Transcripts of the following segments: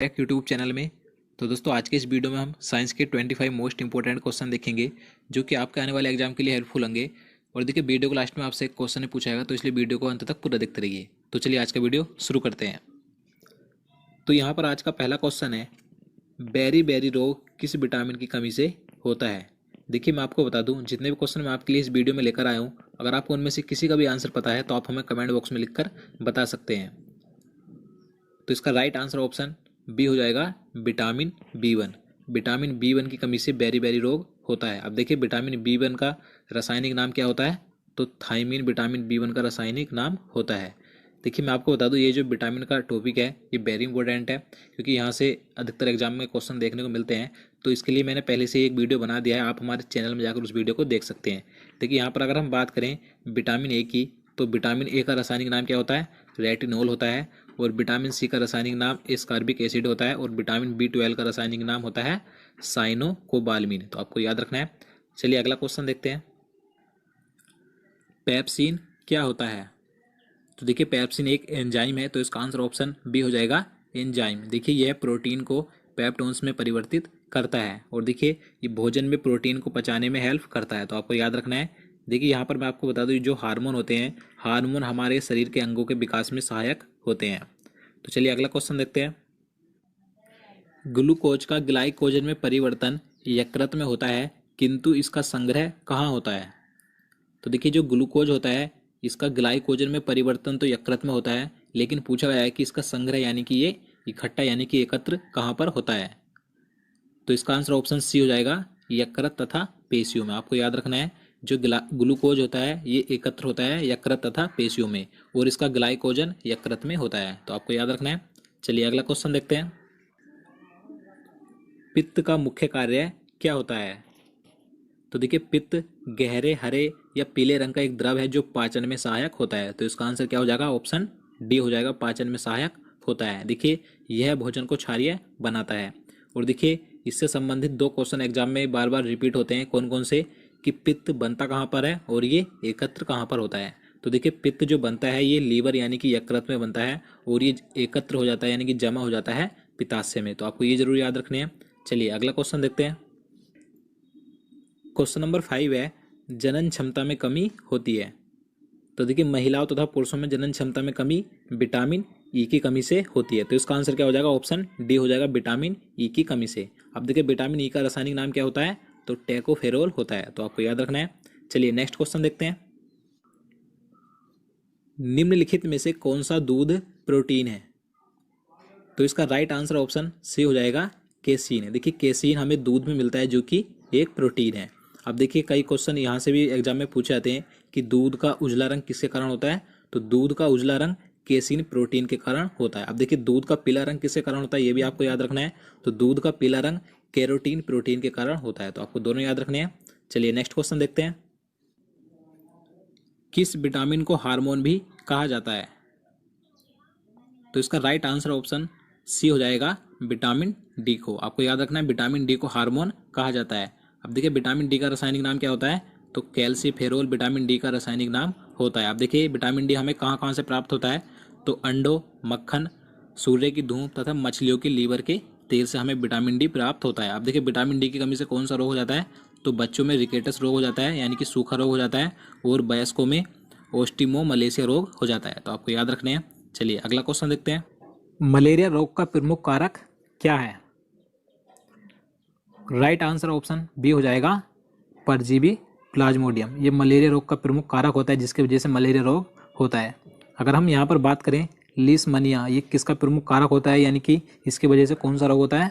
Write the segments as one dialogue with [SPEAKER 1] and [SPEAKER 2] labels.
[SPEAKER 1] एक YouTube channel में। तो दोस्तों आज के इस वीडियो में हम साइंस के 25 मोस्ट इंपॉर्टेंट क्वेश्चन देखेंगे जो कि आपके आने वाले एग्जाम के लिए हेल्पफुल होंगे। और देखिए वीडियो को लास्ट में आपसे एक क्वेश्चन पूछा जाएगा, तो इसलिए वीडियो को अंत तक पूरा देखते रहिए। तो चलिए आज का वीडियो शुरू करते हैं। तो यहाँ पर आज का पहला क्वेश्चन है, बेरी बेरी रोग किस विटामिन की कमी से होता है। देखिए मैं आपको बता दूं, जितने भी क्वेश्चन मैं आपके लिए इस वीडियो में लेकर आया हूँ, अगर आपको उनमें से किसी का भी आंसर पता है तो आप हमें कमेंट बॉक्स में लिखकर बता सकते हैं। तो इसका राइट आंसर ऑप्शन बी हो जाएगा, विटामिन B1। विटामिन B1 की कमी से बेरी बेरी रोग होता है। अब देखिए विटामिन B1 का रासायनिक नाम क्या होता है, तो थायमीन विटामिन B1 का रासायनिक नाम होता है। देखिए मैं आपको बता दूं, ये जो विटामिन का टॉपिक है ये वेरी इंपॉर्टेंट है, क्योंकि यहाँ से अधिकतर एग्जाम में क्वेश्चन देखने को मिलते हैं। तो इसके लिए मैंने पहले से एक वीडियो बना दिया है, आप हमारे चैनल में जाकर उस वीडियो को देख सकते हैं। देखिए यहाँ पर अगर हम बात करें विटामिन ए की, तो विटामिन ए का रासायनिक नाम क्या होता है, रेटिनोल होता है। और विटामिन सी का रासायनिक नाम एस्कॉर्बिक एसिड होता है। और विटामिन B12 का रासायनिक नाम होता है साइनोकोबाल्मिन। तो आपको याद रखना है। चलिए अगला क्वेश्चन देखते हैं, पेप्सिन क्या होता है। तो देखिए पेप्सिन एक एंजाइम है, तो इसका आंसर ऑप्शन बी हो जाएगा, एंजाइम। देखिए यह प्रोटीन को पेप्टोन्स में परिवर्तित करता है। और देखिए ये भोजन में प्रोटीन को पचाने में हेल्प करता है, तो आपको याद रखना है। देखिए यहाँ पर मैं आपको बता दूँ, जो हार्मोन होते हैं, हार्मोन हमारे शरीर के अंगों के विकास में सहायक होते हैं। तो चलिए अगला क्वेश्चन देखते हैं, ग्लूकोज का ग्लाइकोजन में परिवर्तन यकृत में होता है, किंतु इसका संग्रह कहाँ होता है। तो देखिए जो ग्लूकोज होता है, इसका ग्लाइकोजन में परिवर्तन तो यकृत में होता है, लेकिन पूछा गया है कि इसका संग्रह यानी कि ये इकट्ठा यानी कि एकत्र कहाँ पर होता है। तो इसका आंसर ऑप्शन सी हो जाएगा, यकृत तथा पेशियों में। आपको याद रखना है, जो ग्लूकोज होता है ये एकत्र होता है यकृत तथा पेशियों में, और इसका ग्लाइकोजन यकृत में होता है। तो आपको याद रखना है। चलिए अगला क्वेश्चन देखते हैं, पित्त का मुख्य कार्य क्या होता है। तो देखिए पित्त गहरे हरे या पीले रंग का एक द्रव है जो पाचन में सहायक होता है। तो इसका आंसर क्या हो जाएगा, ऑप्शन डी हो जाएगा, पाचन में सहायक होता है। देखिए यह भोजन को क्षारीय बनाता है। और देखिए इससे संबंधित दो क्वेश्चन एग्जाम में बार बार रिपीट होते हैं, कौन कौन से, कि पित्त बनता कहाँ पर है और ये एकत्र कहाँ पर होता है। तो देखिए पित्त जो बनता है ये लीवर यानी कि यकृत में बनता है, और ये एकत्र हो जाता है यानी कि जमा हो जाता है पित्ताशय में। तो आपको ये जरूर याद रखने हैं। चलिए अगला क्वेश्चन देखते हैं, क्वेश्चन नंबर 5 है, जनन क्षमता में कमी होती है। तो देखिए महिलाओं तथा पुरुषों में जनन क्षमता में कमी विटामिन ई की कमी से होती है। तो इसका आंसर क्या हो जाएगा, ऑप्शन डी हो जाएगा, विटामिन ई की कमी से। अब देखिए विटामिन ई का रासायनिक नाम क्या होता है, तो टेकोफेरोल होता है। तो आपको याद रखना है। चलिए नेक्स्ट क्वेश्चन देखते हैं, निम्नलिखित में से कौन सा दूध प्रोटीन है। तो इसका राइट आंसर ऑप्शन सी हो जाएगा, केसीन है। देखिए केसीन हमें दूध में मिलता है जो कि एक प्रोटीन है। अब देखिए कई क्वेश्चन यहाँ से भी एग्जाम में पूछे जाते हैं कि दूध का उजला रंग किसके कारण होता है, तो दूध का उजला रंग केसीन प्रोटीन के कारण होता है। अब देखिए दूध का पीला रंग किसके कारण होता है, ये भी आपको याद रखना है। तो दूध का पीला रंग कैरोटीन प्रोटीन के कारण होता है। तो आपको दोनों याद रखने हैं। चलिए नेक्स्ट क्वेश्चन देखते हैं, किस विटामिन को हार्मोन भी कहा जाता है। तो इसका राइट आंसर ऑप्शन सी हो जाएगा, विटामिन डी को। आपको याद रखना है, विटामिन डी को हार्मोन कहा जाता है। अब देखिए विटामिन डी का रासायनिक नाम क्या होता है, तो कैल्सीफेरोल विटामिन डी का रासायनिक नाम होता है। अब देखिए विटामिन डी हमें कहाँ कहाँ से प्राप्त होता है, तो अंडों, मक्खन, सूर्य की धूप तथा मछलियों के लीवर के तेल से हमें विटामिन डी प्राप्त होता है। अब देखिए विटामिन डी की कमी से कौन सा रोग हो जाता है, तो बच्चों में रिकेटस रोग हो जाता है यानी कि सूखा रोग हो जाता है, और वयस्कों में ओस्टिमोमलेशिया रोग हो जाता है। तो आपको याद रखने हैं। चलिए अगला क्वेश्चन देखते हैं, मलेरिया रोग का प्रमुख कारक क्या है। राइट आंसर ऑप्शन बी हो जाएगा, परजीवी प्लाज्मोडियम। ये मलेरिया रोग का प्रमुख कारक होता है जिसकी वजह से मलेरिया रोग होता है। अगर हम यहाँ पर बात करें लीशमनिया, ये किसका प्रमुख कारक होता है, यानी कि इसकी वजह से कौन सा रोग होता है,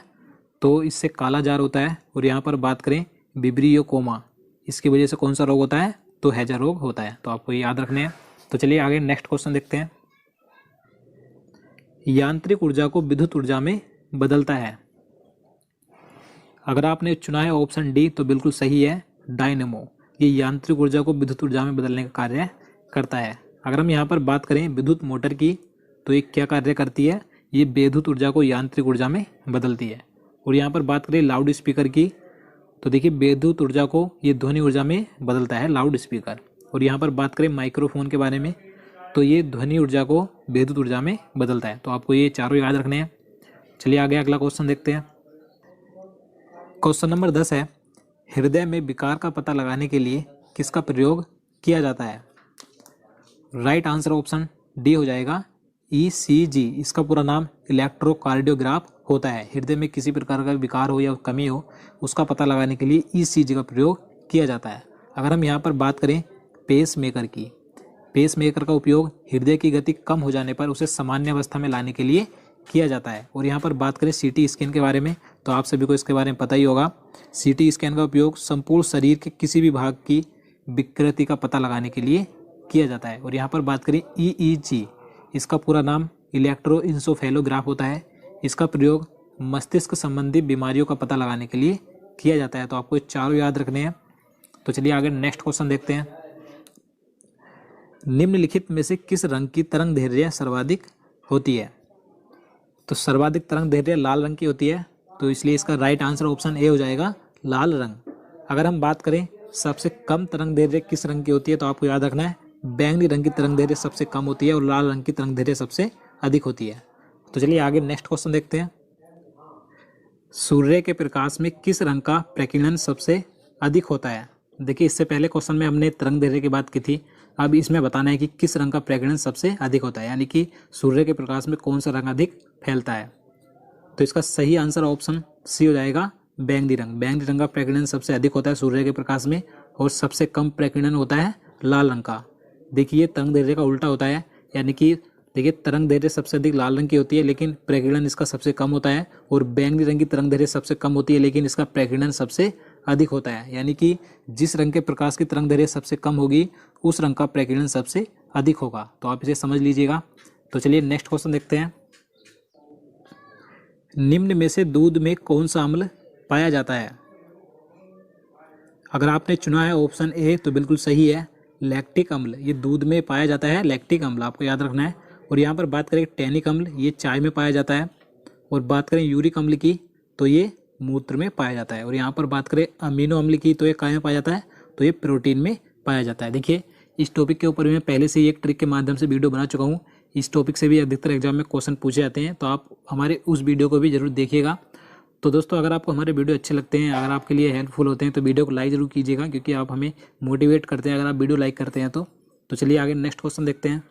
[SPEAKER 1] तो इससे काला जार होता है। और यहाँ पर बात करें विब्रियो कोमा, इसकी वजह से कौन सा रोग होता है, तो हैजा रोग होता है। तो आपको ये याद रखने हैं। तो चलिए आगे नेक्स्ट क्वेश्चन देखते हैं, यांत्रिक ऊर्जा को विद्युत ऊर्जा में बदलता है। अगर आपने चुना है ऑप्शन डी तो बिल्कुल सही है, डायनेमो। ये यांत्रिक ऊर्जा को विद्युत ऊर्जा में बदलने का कार्य करता है। अगर हम यहाँ पर बात करें विद्युत मोटर की, तो ये क्या कार्य करती है, ये विद्युत ऊर्जा को यांत्रिक ऊर्जा में बदलती है। और यहाँ पर बात करें लाउड स्पीकर की, तो देखिए विद्युत ऊर्जा को ये ध्वनि ऊर्जा में बदलता है, लाउड स्पीकर। और यहाँ पर बात करें माइक्रोफोन के बारे में, तो ये ध्वनि ऊर्जा को विद्युत ऊर्जा में बदलता है। तो आपको ये चारों याद रखने हैं। चलिए आगे अगला क्वेश्चन देखते हैं। क्वेश्चन नंबर 10 है, हृदय में विकार का पता लगाने के लिए किसका प्रयोग किया जाता है? राइट आंसर ऑप्शन डी हो जाएगा ECG। इसका पूरा नाम इलेक्ट्रोकार्डियोग्राफ होता है। हृदय में किसी प्रकार का विकार हो या कमी हो उसका पता लगाने के लिए ECG का प्रयोग किया जाता है। अगर हम यहाँ पर बात करें पेस मेकर की, पेस मेकर का उपयोग हृदय की गति कम हो जाने पर उसे सामान्य अवस्था में लाने के लिए किया जाता है। और यहाँ पर बात करें CT स्कैन के बारे में तो आप सभी को इसके बारे में पता ही होगा। CT स्कैन का उपयोग संपूर्ण शरीर के किसी भी भाग की विकृति का पता लगाने के लिए किया जाता है। और यहाँ पर बात करें EEG, इसका पूरा नाम इलेक्ट्रोइंसोफेलोग्राफ होता है। इसका प्रयोग मस्तिष्क संबंधी बीमारियों का पता लगाने के लिए किया जाता है। तो आपको चारों याद रखने हैं। तो चलिए आगे नेक्स्ट क्वेश्चन देखते हैं। निम्नलिखित में से किस रंग की तरंग दैर्घ्य सर्वाधिक होती है? तो सर्वाधिक तरंग दैर्घ्य लाल रंग की होती है, तो इसलिए इसका राइट आंसर ऑप्शन ए हो जाएगा लाल रंग। अगर हम बात करें सबसे कम तरंग दैर्घ्य किस रंग की होती है तो आपको याद रखना है बैंगनी रंग की तरंग दैर्घ्य सबसे कम होती है और लाल रंग की तरंग दैर्घ्य सबसे अधिक होती है। तो चलिए आगे नेक्स्ट क्वेश्चन देखते हैं। सूर्य के प्रकाश में किस रंग का प्रकीर्णन सबसे अधिक होता है? देखिए इससे पहले क्वेश्चन में हमने तरंग दैर्घ्य की बात की थी, अब इसमें बताना है कि किस रंग का प्रकीर्णन सबसे अधिक होता है, यानी कि सूर्य के प्रकाश में कौन सा रंग अधिक फैलता है। तो इसका सही आंसर ऑप्शन सी हो जाएगा बैंगनी रंग। बैंगनी रंग का प्रकीर्णन सबसे अधिक होता है सूर्य के प्रकाश में और सबसे कम प्रकीर्णन होता है लाल रंग का। देखिए तरंग दैर्घ्य का उल्टा होता है, यानी कि देखिए तरंग दैर्घ्य सबसे अधिक लाल रंग की होती है लेकिन प्रकीर्णन इसका सबसे कम होता है, और बैंगनी रंग की तरंग दैर्घ्य सबसे कम होती है लेकिन इसका प्रकीर्णन सबसे अधिक होता है। यानी कि जिस रंग के प्रकाश की तरंग दैर्घ्य सबसे कम होगी उस रंग का प्रकीर्णन सबसे अधिक होगा। तो आप इसे समझ लीजिएगा। तो चलिए नेक्स्ट क्वेश्चन देखते हैं। निम्न में से दूध में कौन सा अम्ल पाया जाता है? अगर आपने चुना है ऑप्शन ए तो बिल्कुल सही है, लैक्टिक अम्ल। ये दूध में पाया जाता है लैक्टिक अम्ल, आपको याद रखना है। और यहाँ पर बात करें टैनिक अम्ल, ये चाय में पाया जाता है। और बात करें यूरिक अम्ल की तो ये मूत्र में पाया जाता है। और यहाँ पर बात करें अमीनो अम्ल की तो ये कहाँ में पाया जाता है? तो ये प्रोटीन में पाया जाता है। देखिए इस टॉपिक के ऊपर मैं पहले से ही एक ट्रिक के माध्यम से वीडियो बना चुका हूँ। इस टॉपिक से भी अधिकतर एग्जाम में क्वेश्चन पूछे जाते हैं, तो आप हमारे उस वीडियो को भी जरूर देखिएगा। तो दोस्तों अगर आपको हमारे वीडियो अच्छे लगते हैं, अगर आपके लिए हेल्पफुल होते हैं तो वीडियो को लाइक जरूर कीजिएगा, क्योंकि आप हमें मोटिवेट करते हैं अगर आप वीडियो लाइक करते हैं तो चलिए आगे नेक्स्ट क्वेश्चन देखते हैं।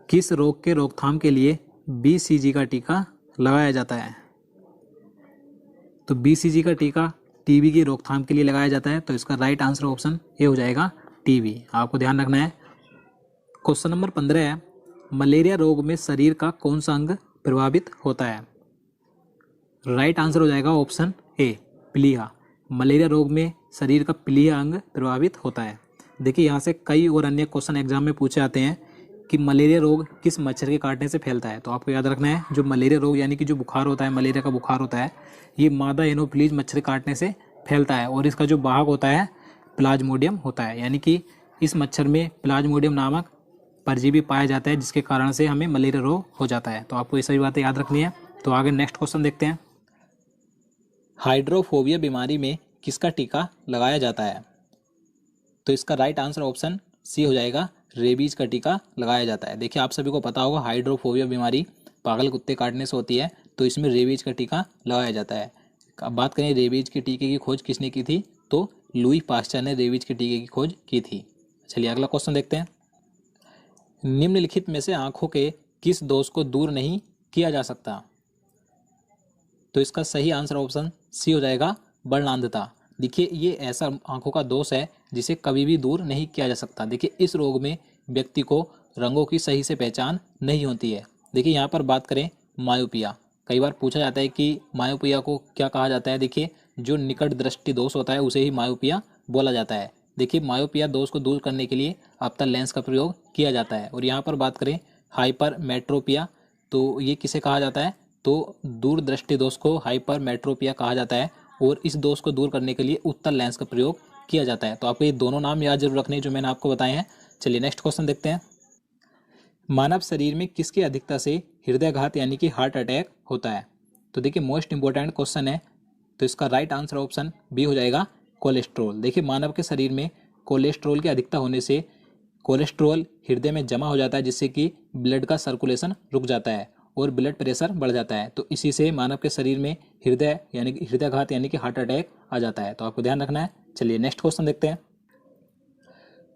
[SPEAKER 1] किस रोग के रोकथाम के लिए BCG का टीका लगाया जाता है? तो BCG का टीका TB की रोकथाम के लिए लगाया जाता है, तो इसका राइट आंसर ऑप्शन ए हो जाएगा TB। आपको ध्यान रखना है। क्वेश्चन नंबर 15 है, मलेरिया रोग में शरीर का कौन सा अंग प्रभावित होता है? राइट आंसर हो जाएगा ऑप्शन ए प्लीहा। मलेरिया रोग में शरीर का प्लीहा अंग प्रभावित होता है। देखिए यहाँ से कई और अन्य क्वेश्चन एग्जाम में पूछे जाते हैं कि मलेरिया रोग किस मच्छर के काटने से फैलता है। तो आपको याद रखना है जो मलेरिया रोग यानी कि जो बुखार होता है, मलेरिया का बुखार होता है, ये मादा एनोफिलीज मच्छर के काटने से फैलता है। और इसका जो वाहक होता है प्लाज्मोडियम होता है, यानी कि इस मच्छर में प्लाज्मोडियम नामक परजीवी पाया जाता है जिसके कारण से हमें मलेरिया रोग हो जाता है। तो आपको ये सभी बातें याद रखनी है। तो आगे नेक्स्ट क्वेश्चन देखते हैं। हाइड्रोफोबिया बीमारी में किसका टीका लगाया जाता है? तो इसका राइट आंसर ऑप्शन सी हो जाएगा रेबीज का टीका लगाया जाता है। देखिए आप सभी को पता होगा हाइड्रोफोबिया बीमारी पागल कुत्ते काटने से होती है, तो इसमें रेबीज का टीका लगाया जाता है। अब बात करें रेबीज के टीके की खोज किसने की थी, तो लुई पास्चर ने रेबीज के टीके की खोज की थी। चलिए अगला क्वेश्चन देखते हैं। निम्नलिखित में से आंखों के किस दोष को दूर नहीं किया जा सकता? तो इसका सही आंसर ऑप्शन सी हो जाएगा वर्णांधता। देखिए ये ऐसा आंखों का दोष है जिसे कभी भी दूर नहीं किया जा सकता। देखिए इस रोग में व्यक्ति को रंगों की सही से पहचान नहीं होती है। देखिए यहाँ पर बात करें मायोपिया, कई बार पूछा जाता है कि मायोपिया को क्या कहा जाता है। देखिए जो निकट दृष्टि दोष होता है उसे ही मायोपिया बोला जाता है। देखिए मायोपिया दोष को दूर करने के लिए अवतल लेंस का प्रयोग किया जाता है। और यहाँ पर बात करें हाइपरमेट्रोपिया, तो ये किसे कहा जाता है, तो दूरदृष्टि दोष को हाइपरमेट्रोपिया कहा जाता है। और इस दोष को दूर करने के लिए उत्तल लेंस का प्रयोग किया जाता है। तो आपको ये दोनों नाम याद जरूर रखने जो मैंने आपको बताए हैं। चलिए नेक्स्ट क्वेश्चन देखते हैं। मानव शरीर में किसकी अधिकता से हृदयघात यानी कि हार्ट अटैक होता है? तो देखिए मोस्ट इंपॉर्टेंट क्वेश्चन है, तो इसका राइट आंसर ऑप्शन बी हो जाएगा कोलेस्ट्रॉल। देखिए मानव के शरीर में कोलेस्ट्रॉल की अधिकता होने से कोलेस्ट्रॉल हृदय में जमा हो जाता है जिससे कि ब्लड का सर्कुलेशन रुक जाता है और ब्लड प्रेशर बढ़ जाता है। तो इसी से मानव के शरीर में हृदयाघात यानी कि हार्ट अटैक आ जाता है। तो आपको ध्यान रखना है। चलिए नेक्स्ट क्वेश्चन देखते हैं।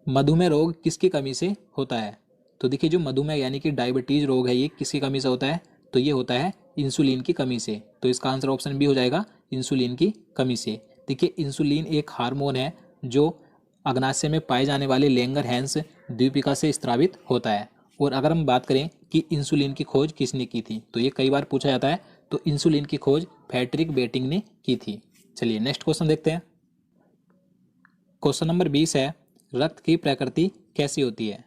[SPEAKER 1] मधुमेह रोग किसकी कमी से होता है? तो देखिए जो मधुमेह यानी कि डायबिटीज रोग है ये किसकी कमी से होता है? तो ये होता है इंसुलिन की कमी से। तो इसका आंसर ऑप्शन बी हो जाएगा, इंसुलिन की कमी से। देखिए इंसुलिन एक हार्मोन है जो अग्नाशय में पाए जाने वाले लैंगरहैंस द्वीपिका से स्रावित होता है। और अगर हम बात करें कि इंसुलिन की खोज किसने की थी, तो ये कई बार पूछा जाता है। तो इंसुलिन की खोज फ्रेडरिक बेटिंग ने की थी। चलिए नेक्स्ट क्वेश्चन देखते हैं। क्वेश्चन नंबर 20 है, रक्त की प्रकृति कैसी होती है?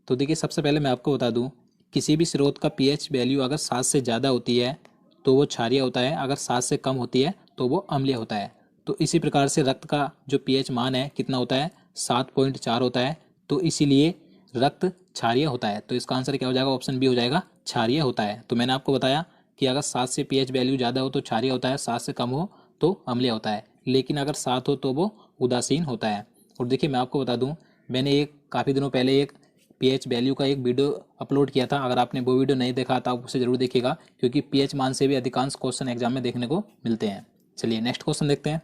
[SPEAKER 1] तो देखिए सबसे पहले मैं आपको बता दूं, किसी भी स्रोत का पीएच वैल्यू अगर 7 से ज़्यादा होती है तो वो क्षारीय होता है, अगर 7 से कम होती है तो वो अम्लीय होता है। तो इसी प्रकार से रक्त का जो पीएच मान है कितना होता है? 7.4 होता है। तो इसीलिए रक्त क्षारीय होता है। तो इसका आंसर क्या हो जाएगा? ऑप्शन बी हो जाएगा, क्षारीय होता है। तो मैंने आपको बताया कि अगर 7 से पीएच वैल्यू ज़्यादा हो तो क्षारीय होता है, 7 से कम हो तो अम्लीय होता है, लेकिन अगर 7 हो तो वो उदासीन होता है। और देखिए मैं आपको बता दूं, मैंने एक काफ़ी दिनों पहले एक पीएच वैल्यू का एक वीडियो अपलोड किया था। अगर आपने वो वीडियो नहीं देखा तो आप उसे जरूर देखिएगा, क्योंकि पीएच मान से भी अधिकांश क्वेश्चन एग्जाम में देखने को मिलते हैं। चलिए नेक्स्ट क्वेश्चन देखते हैं।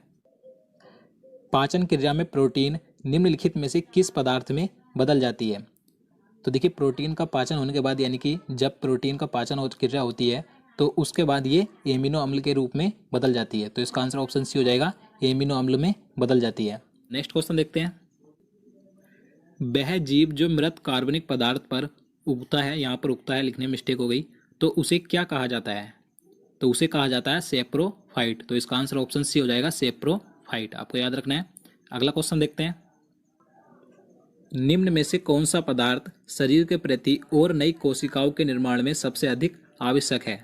[SPEAKER 1] पाचन क्रिया में प्रोटीन निम्नलिखित में से किस पदार्थ में बदल जाती है? तो देखिए प्रोटीन का पाचन होने के बाद यानी कि जब प्रोटीन का पाचन और क्रिया होती है तो उसके बाद ये एमिनो अम्ल के रूप में बदल जाती है। तो इसका आंसर ऑप्शन सी हो जाएगा, एमिनो अम्ल में बदल जाती है। नेक्स्ट क्वेश्चन देखते हैं। वह जीव जो मृत कार्बनिक पदार्थ पर उगता है, यहाँ पर उगता है लिखने में मिस्टेक हो गई, तो उसे क्या कहा जाता है? तो उसे कहा जाता है सेप्रोफाइट। तो इसका आंसर ऑप्शन सी हो जाएगा, सेप्रोफाइट। आपको याद रखना है। अगला क्वेश्चन देखते हैं। निम्न में से कौन सा पदार्थ शरीर के प्रति और नई कोशिकाओं के निर्माण में सबसे अधिक आवश्यक है?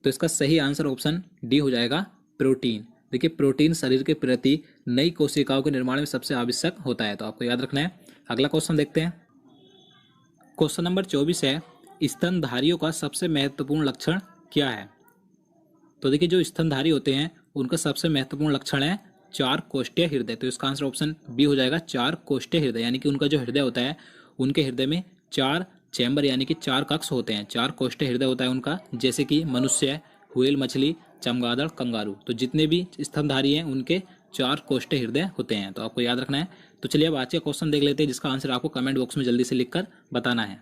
[SPEAKER 1] तो इसका सही आंसर ऑप्शन डी हो जाएगा, प्रोटीन। देखिए प्रोटीन शरीर के प्रति नई कोशिकाओं के निर्माण में सबसे आवश्यक होता है। तो आपको याद रखना है। अगला क्वेश्चन देखते हैं। क्वेश्चन नंबर 24 है, स्तनधारियों का सबसे महत्वपूर्ण लक्षण क्या है? तो देखिए जो स्तनधारी होते हैं उनका सबसे महत्वपूर्ण लक्षण है 4 कोष्ठीय हृदय। तो इसका आंसर ऑप्शन बी हो जाएगा, 4 कोष्ठीय हृदय। यानी कि उनका जो हृदय होता है उनके हृदय में 4 चैम्बर यानी कि 4 कक्ष होते हैं, 4 कोष्ठीय हृदय होता है उनका, जैसे कि मनुष्य, व्हेल मछली, चमगादड़, कंगारू। तो जितने भी स्तनधारी हैं उनके 4 कोष्ठीय हृदय होते हैं। तो आपको याद रखना है। तो चलिए अब आज का क्वेश्चन देख लेते हैं, जिसका आंसर आपको कमेंट बॉक्स में जल्दी से लिखकर बताना है।